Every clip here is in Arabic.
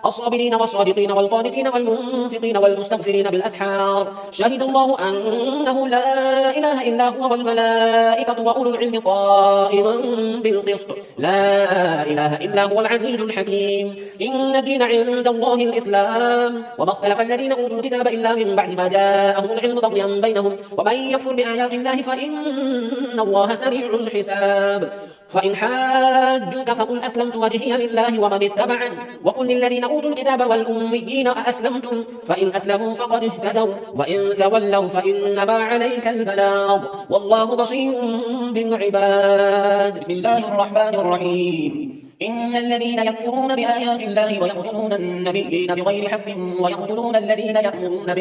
الصابرين والصادقين والقانتين والمنفقين والمستغفرين بالأسحار شهد الله أنه لا إله إلا هو والملائكة وأولو العلم قائما بالقسط لا إله إلا هو العزيز الحكيم إن الدين عند الله الإسلام وما اختلف الذين أوتوا الكتاب إلا من بعد ما جاءهم العلم بغيا بينهم ومن يكفر بآيات الله فإن الله سريع الحساب فإن حاجوك فقل أسلمت وجهي لله ومن اتبعني وقل للذين أوتوا الكتاب والأميين أأسلمتم فإن أسلموا فقد اهتدوا وإن تولوا فإنما عليك البلاغ والله بصير بالعباد بسم الله الرحمن الرحيم إن الذين يكفرون بآيات الله ويقتلون النبيين بغير حق ويقتلون الذين يأمرون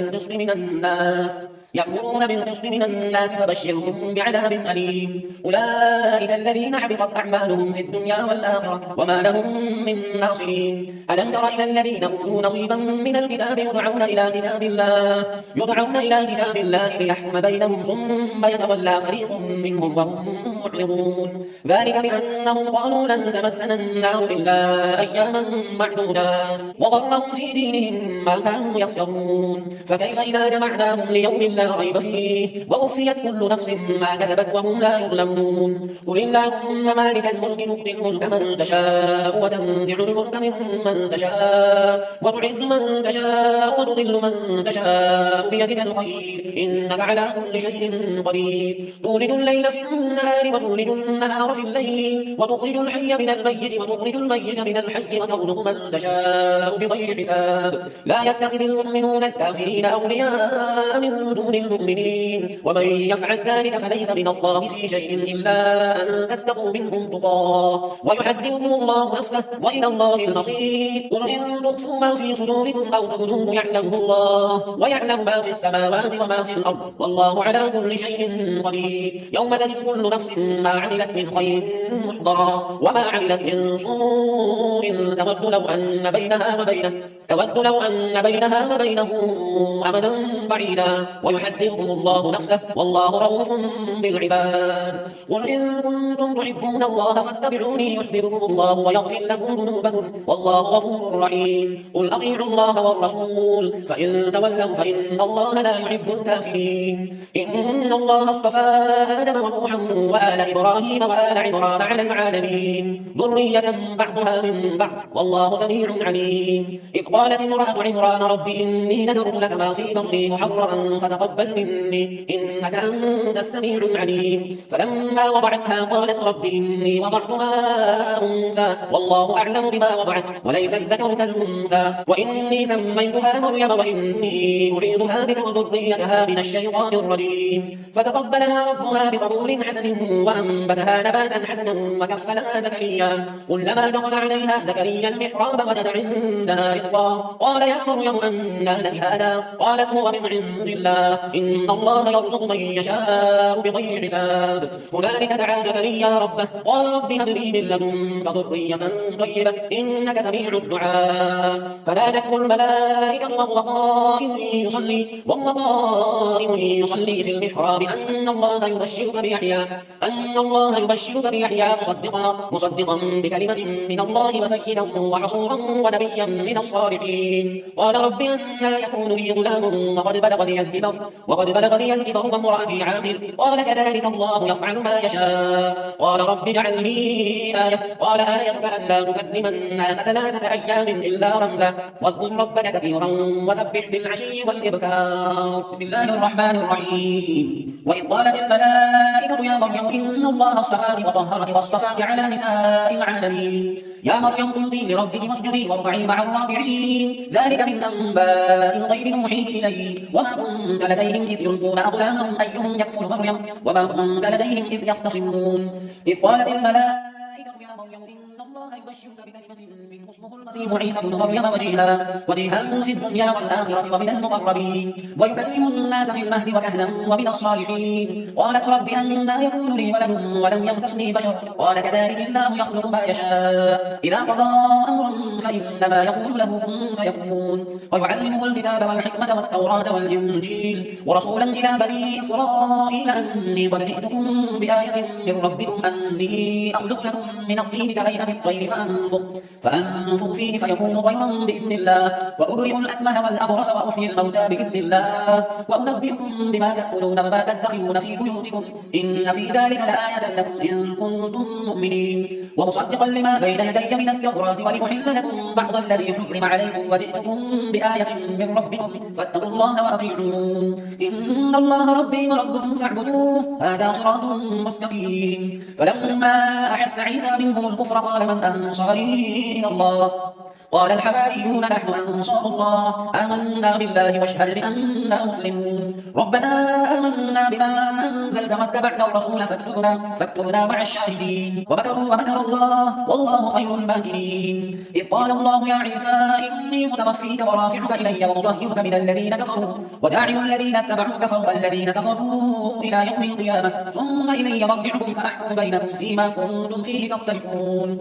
بالقسط من الناس فبشرهم بعذاب أليم أولئك الذين حبطت أعمالهم في الدنيا والآخرة وما لهم من ناصرين ألم تر إلى الذين أوتوا نصيبا من الكتاب يدعون إلى كتاب الله ليحكم بينهم ثم يتولى فريق منهم وهم معرضون ذلك بأنهم قالوا لن تمسنا النار إلا أياما معدودات وغرهم في دينهم ما كانوا يفترون فكيف إذا جمعناهم ليوم لا ريب فيه ووفيت كل نفس ما كسبت وهم لا يظلمون قل اللهم مالك الملك تؤتي الملك من تشاء وتنزع الملك ممن تشاء وتعز من تشاء وتضل من تشاء بيدك الخير إنك على كل شيء قدير تولد الليل في النهار وتولد النهار في الليل وتخرج الحي من الميت وتخرج الميت من الحي وترزق من تشاء بغير حساب لا يتخذ المؤمنون الكافرين أولياء من دون المؤمنين ومن يفعل ذلك فليس من الله في شيء إلا أن تتقوا منهم تقاه ويحذركم الله نفسه وإلى الله المصير قل إن تخفوا ما في صدوركم أو تبدوه يعلمه الله ويعلم ما في السماوات وما في الأرض والله على كل شيء قدير يوم تجد كل نفس ما عملت من خير محضرا وما عملت من سوء تود لو أن بينها وبينه أمدا بعيدا ويحذركم الله نفسه والله رؤوف بالعباد قل إن كنتم تحبون الله فاتبعوني يحببكم الله ويغفر لكم ذنوبكم والله غفور رحيم قل أطيعوا الله والرسول فإن تولوا فإن الله لا يحب الكافرين إن الله اصطفى آدم ونوحا وآل إبراهيم وآل عمران على العالمين ذرية بعضها من بعض والله سميع عليم إذ قالت امرأة عمران رب إني نذرت لك ما في بطني محررا فتقبل مني إنك أنت السميع العليم فلما وضعتها قالت رب إني وضعتها أنثى والله أعلم بما وضعت وليس الذكر كالأنثى وإني سميتها مريم وإني أعيذها بك وذريتها من الشيطان الرجيم فتقبلها ربها بقبول حسن وأنبتها نباتا حسنا وكفلها زكريا كلما دخل عليها زكريا المحراب وجد عندها رزقا قال يا مريم أنى لك هذا قالت هو من عند الله إن الله يرزق من يشاء بغير حساب هنالك دعا زكريا ربه قال رب هب لي من لدنك ذرية طيبة إنك سميع الدعاء فنادته الملائكة وهو قائم يصلي في المحراب أن الله يبشرك بيحيى مصدقا بكلمة من الله وسيدا وحصورا ونبيا من الصالحين قال رب أنى يكون لي غلام وقد بلغني الكبر وامرأتي عاقر قال كذلك الله يفعل ما يشاء قال رب اجعل لي آية قال آيتك ألا تكذب الناس 3 أيام إلا رمزا واذكر ربك كثيرا وسبح بالعشي والإبكار بسم الله الرحمن الرحيم وإذ قالت الملائكة يا مريم إن الله اصطفاك وطهرك واصطفاك على نساء العالمين يا مريم قلتي لربك واسجدي واركعي مع الراكعين ذلك من أنباء الغيب نوحيه إليك وما كنت لديهم إذ يلقون أقلامهم أيهم يكفل مريم وما كنت لديهم إذ يختصمون إذ قالت الملائكة يا مريم إن الله يبشرك بكلمة منه اسمه المسيح عيسى بن مريم وجيها في الدنيا والآخرة ومن المقربين ويكلم الناس في المهد وكهلا ومن الصالحين قالت رب أنى يكون لي ولد ولم يمسسني بشر قال كذلك الله يخلق ما يشاء إذا قضى أمرا فإنما يقول له كن فيكون ويعلمه الكتاب والحكمة والتوراة والإنجيل ورسولا إلى بني إسرائيل أني قد جئتكم بآية من ربكم أني أخلق لكم من الطين كهيئة الطير فأنفخ فيه فيكون طيرا بإذن الله، وأبرئ الأكمه والأبرص وأحيي الموتى بإذن الله، وأنبئكم بما تأكلون وما تدخرون في بيوتكم إن في ذلك لآية لكم إن كنتم مؤمنين، ومصدقا لما بين يدي من التوراة ولأحل لكم بعض الذي حرم عليكم وجئتكم بآية من ربكم فاتقوا الله وأطيعون إن الله ربي وربكم فاعبدوه هذا صراط مستقيم. فلما أحس عيسى منهم الكفر قال من أنصاري إلى الله؟ قال الحواريون نحن أنصار الله آمنا بالله واشهد بأننا مسلمون. ربنا آمنا بما أنزلت واتبعنا الرسول فاكتبنا مع الشاهدين. ومكروا ومكر الله والله خير الماكرين. إذ قال الله يا عيسى إني متوفيك ورافعك إلي ومطهرك من الذين كفروا وجاعل الذين اتبعوك فوق الذين كفروا إلى يوم القيامة ثم إلي مرجعكم فأحكم بينكم فيما كنتم فيه تختلفون.